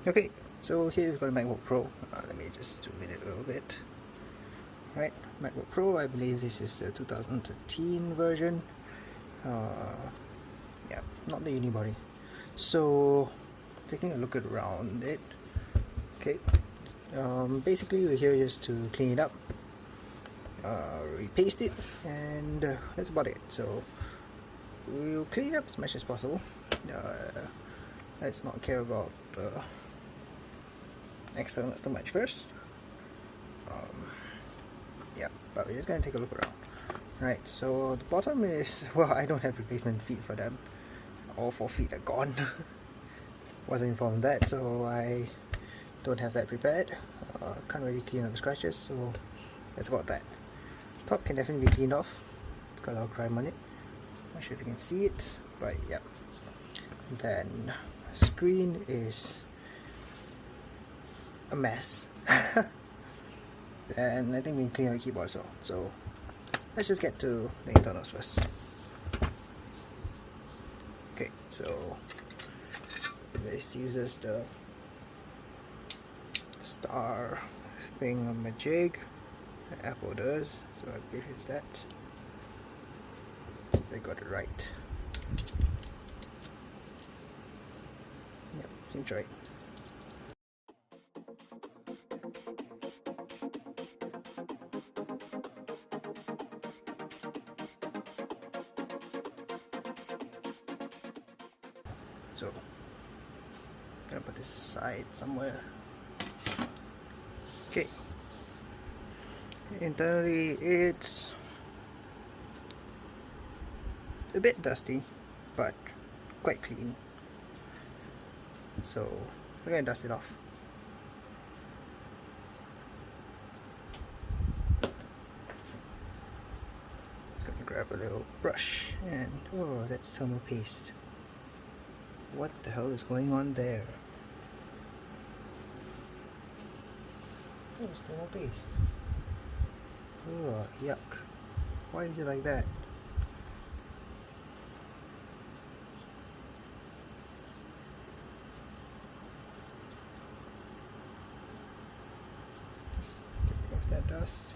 Okay, so here we've got a MacBook Pro. Let me just zoom in it a little bit. Right, MacBook Pro, I believe this is the 2013 version. Yeah, not the unibody. So, taking a look around it. Okay, basically we're here just to clean it up, repaste it, and that's about it. So, we'll clean it up as much as possible. Let's not care about externals too much first. Yeah, but we're just gonna take a look around. Right, so the bottom is, well, I don't have replacement feet for them. All 4 feet are gone. Wasn't informed of that, so I don't have that prepared. Can't really clean up the scratches, so that's about that. Top can definitely be cleaned off. It's got a lot of grime on it. Not sure if you can see it, but yeah. Then screen is a mess. And I think we can clean our keyboard as well. So let's just get to the internals first. Okay, so this uses the star thing on my jig that Apple does, so I believe it's that. So they got it right. Yep, seems right. So, I'm gonna put this aside somewhere. Okay. Internally, it's a bit dusty, but quite clean. So, we're gonna dust it off. Just gonna grab a little brush, and oh, that's thermal paste. What the hell is going on there? Oh, it's thermal paste. Oh, yuck. Why is it like that? Just get rid of that dust.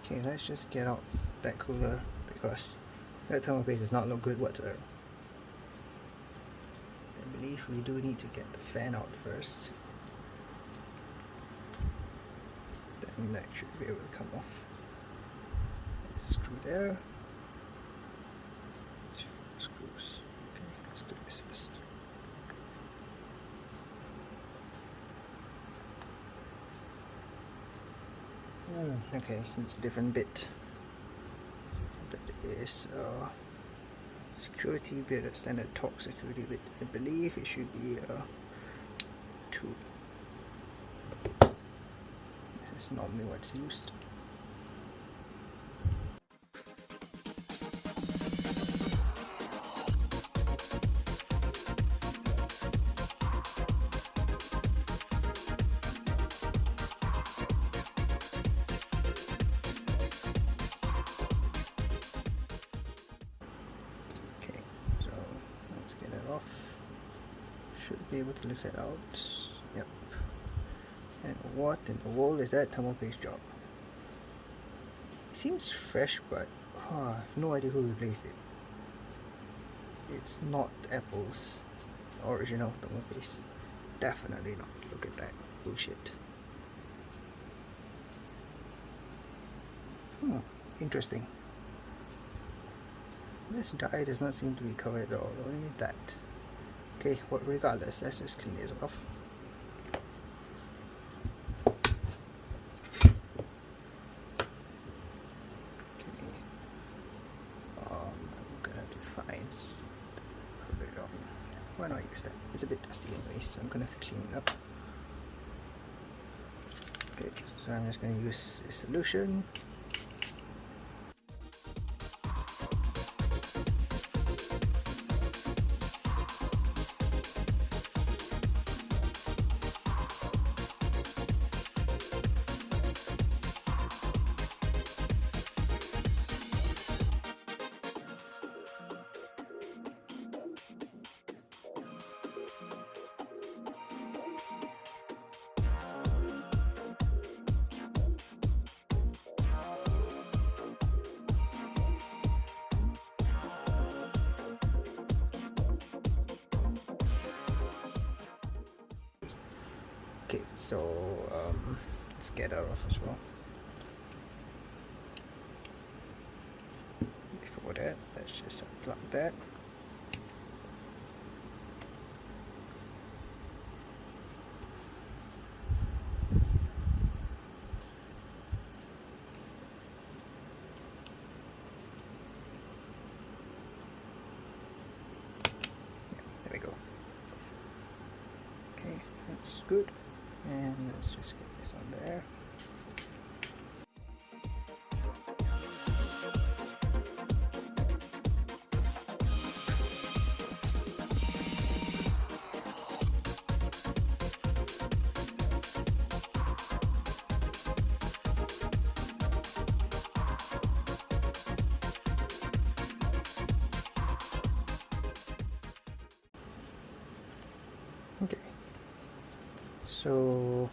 Okay, let's just get out that cooler because that thermal paste does not look good whatsoever. I believe we do need to get the fan out first. Then that should be able to come off. Screw there. 4 screws. Okay, let's do this first. Okay, it's a different bit. That is security bit, a standard torque security bit. I believe it should be 2. This is normally what's used. Get it off. Should be able to lift that out. Yep. And what in the world is that thermal paste job? It seems fresh, but I have no idea who replaced it. It's not Apple's original thermal paste. Definitely not. Look at that bullshit. Interesting. This dye does not seem to be covered at all, only that. Okay, well, regardless, let's just clean this off. Okay. I'm gonna have to find it on. Why not use that? It's a bit dusty anyway, so I'm gonna have to clean it up. Okay, so I'm just gonna use this solution. Okay, so let's get that off as well. Before that, let's just unplug that. There we go. Okay, that's good. And let's just get this on there. Okay, so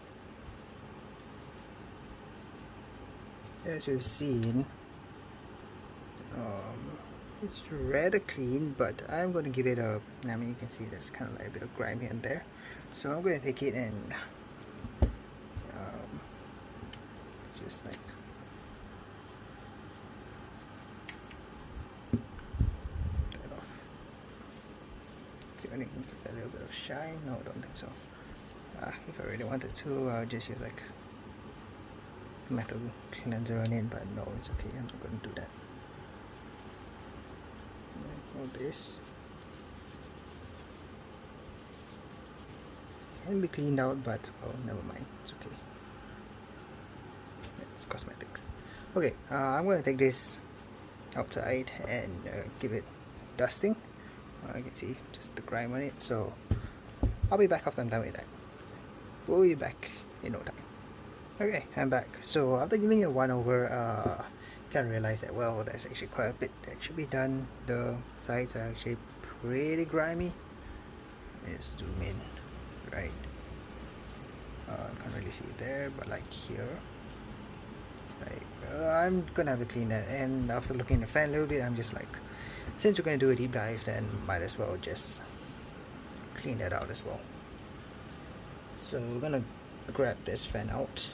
as you've seen, it's rather clean, but I'm going to give it a, I mean, you can see there's kind of like a bit of grime here and there, so I'm going to take it and just like that off. See if I can give that a little bit of shine. No, I don't think so. If I really wanted to, I'll just use like metal cleanser on it, but no, it's okay, I'm not going to do that. All this can be cleaned out, but well, never mind, it's okay. It's cosmetics. Okay, I'm going to take this outside and give it dusting. You can see just the grime on it, so I'll be back after I'm done with that. We'll be back in no time. Okay, I'm back. So after giving it a 1-over, kind of realized that, well, there's actually quite a bit that should be done. The sides are actually pretty grimy. Let me just zoom in, right? Can't really see it there, but like here, like I'm gonna have to clean that. And after looking at the fan a little bit, I'm just like, since we're gonna do a deep dive, then might as well just clean that out as well. So we're gonna grab this fan out.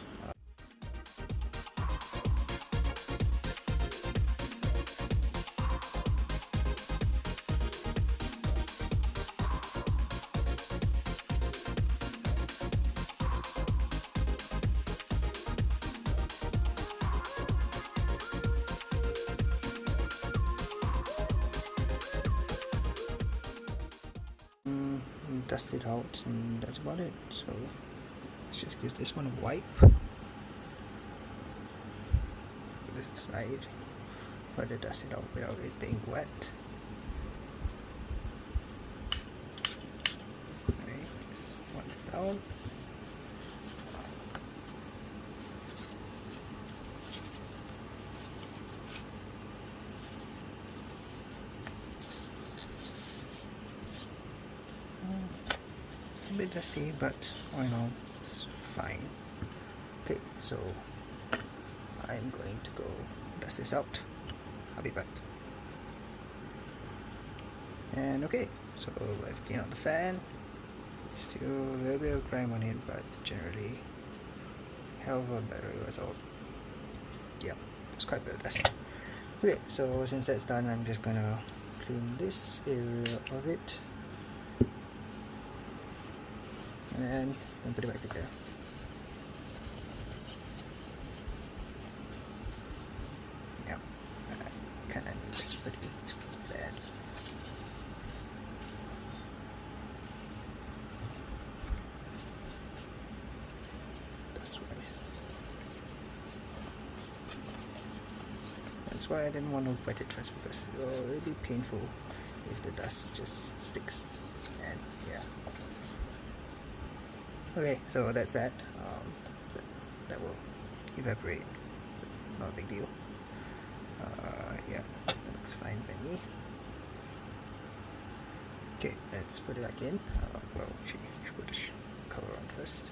Dust it out, and that's about it. So let's just give this one a wipe. This side, try to dust it out without it being wet. Okay, this one down. It's a bit dusty, but all in all, it's fine. Okay, so I'm going to go dust this out. I'll be back. And okay, so I've cleaned out the fan. Still a little bit of grime on it, but generally hell of a better result. Yeah, it's quite a bit of dust. Okay, so since that's done, I'm just gonna clean this area of it. And then put it back together. Yeah, kind of looks pretty bad. Dust wise. That's why I didn't want to wet it first, because it'll be painful if the dust just sticks. And yeah. Okay, so that's that. That will evaporate. Not a big deal. Yeah, that looks fine by me. Okay, let's put it back in. Well, actually, should put the cover on first.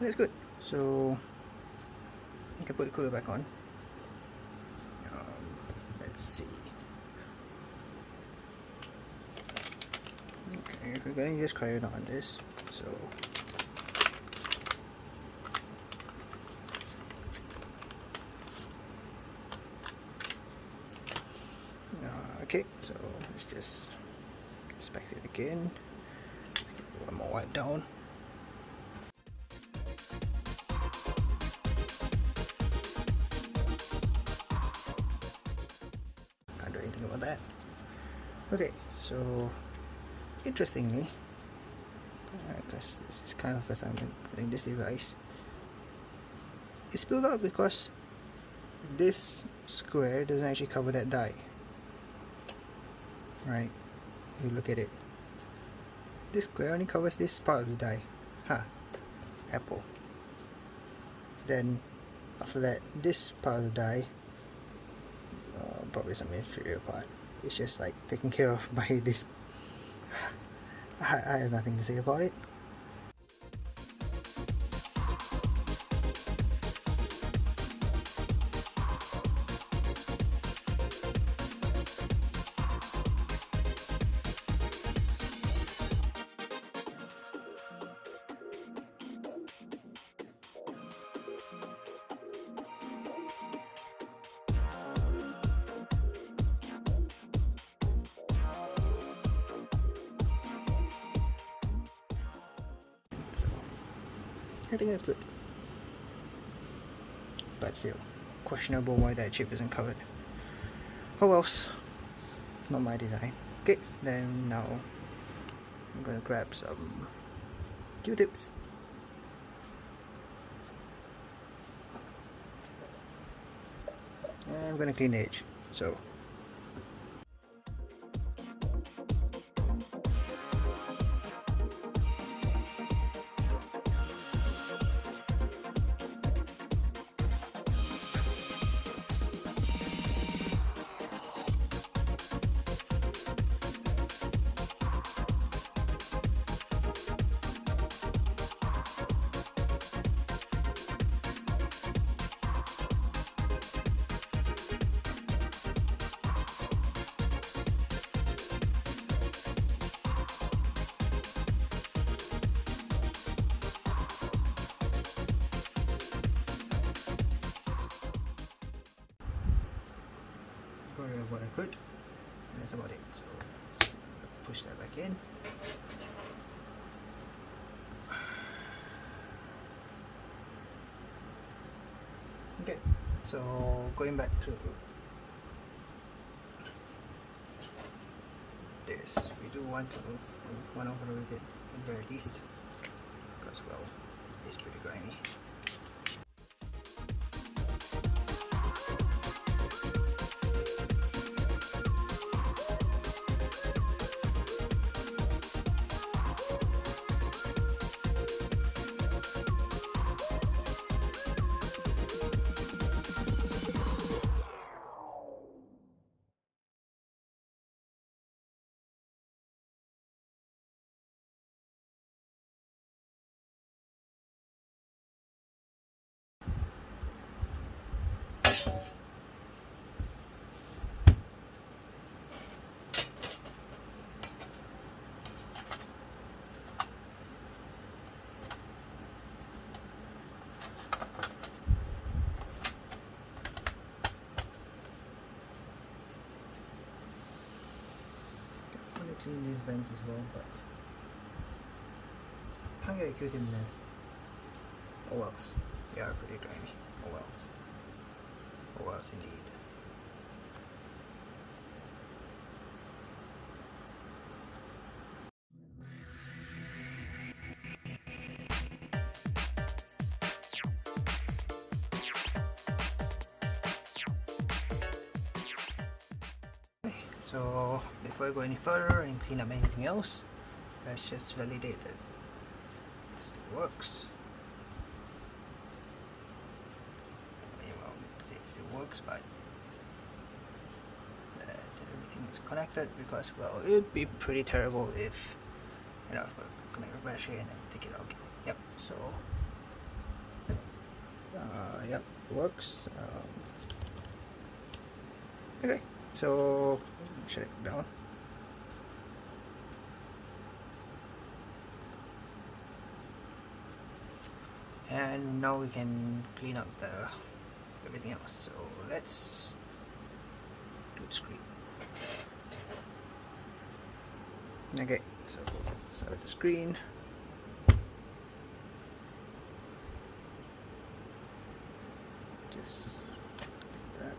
That's good. So I can put the cooler back on. Let's see. Okay, we're going to just carry on this. So okay, so let's just inspect it again. Let's give it one more wipe down. Can't do anything about that. Okay, so interestingly, because this is kind of the first time I'm putting this device, it's spilled out because this square doesn't actually cover that die. Right? If you look at it, this square only covers this part of the die. Apple. Then after that, this part of the die, probably some inferior part, it's just like taken care of by this. I have nothing to say about it. I think that's good, but still questionable why that chip isn't covered. Oh well, not my design. Okay, then now I'm gonna grab some Q-tips and I'm gonna clean the edge. So what I could, and that's about it. So let's push that back in. Okay, so going back to this, we do want to overload it at the very least, because well, it's pretty grimy. Clean these vents as well, but can't get a Q-tip in there. Oh wells, they are pretty grimy. Oh wells. Oh wells indeed. So before I go any further and clean up anything else, let's just validate that it still works. I mean, well, it still works, but that everything is connected, because well, it would be pretty terrible if, you know, if I connect the battery and then take it out. Yep, so yep, it works. Okay, so shut it down. And now we can clean up everything else. So let's do the screen. Okay, so start with the screen. Just like that.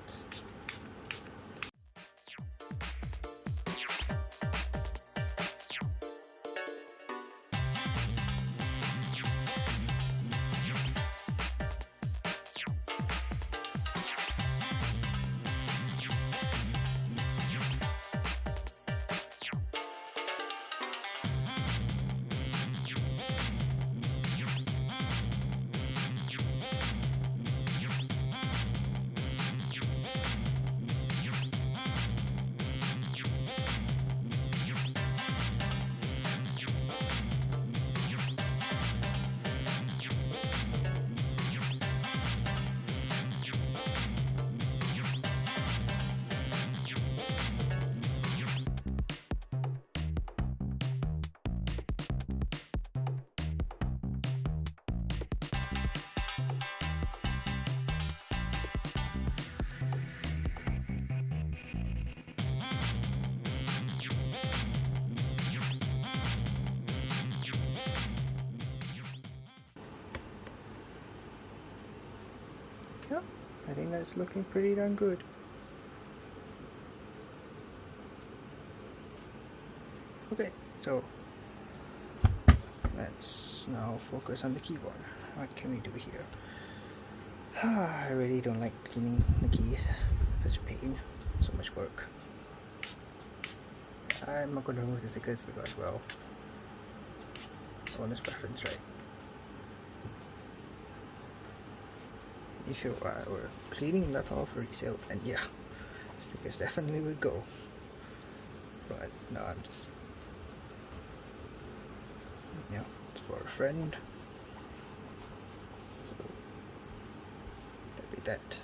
Yeah, I think that's looking pretty darn good. Okay, so let's now focus on the keyboard. What can we do here? I really don't like cleaning the keys. Such a pain. So much work. I'm not going to remove the stickers because, well, owner's preference, right? If you were cleaning that off for resale, and yeah, stickers definitely would go. But no, I'm just, yeah, it's for a friend. So that'd be that.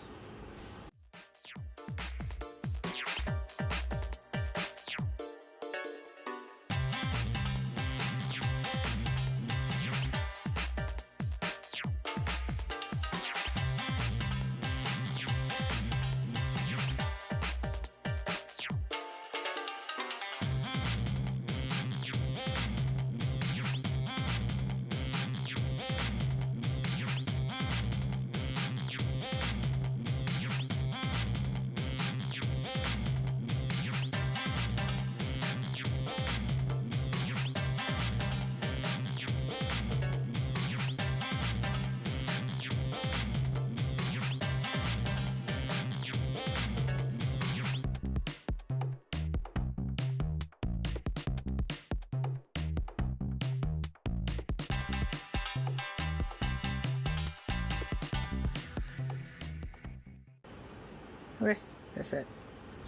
Okay, that's that.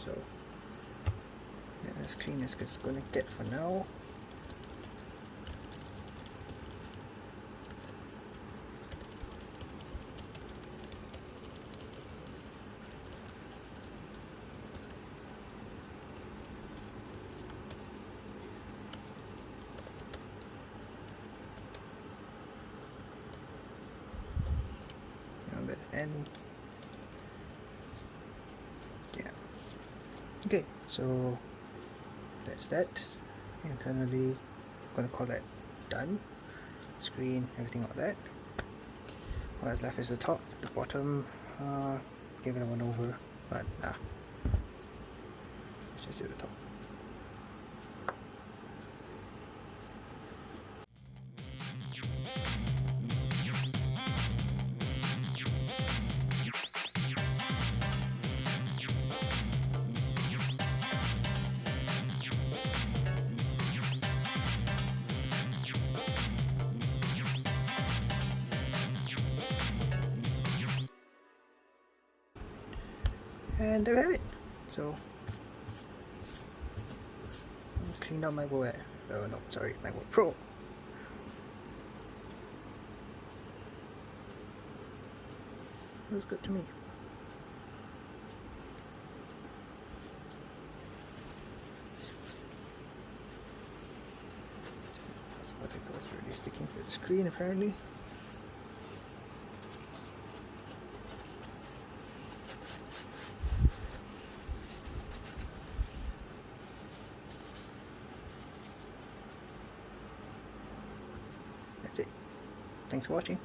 So yeah, as clean as it's gonna get for now. On that end. Yeah. Okay, so that's that. Internally, I'm gonna call that done. Screen, everything like that. What's left is the top, the bottom. Give it a one over, but nah. Let's just do the top. And there we have it. So cleaned out my MacBook. Oh no, sorry, MacBook Pro. looks good to me. This particle is really sticking to the screen apparently. That's it. Thanks for watching.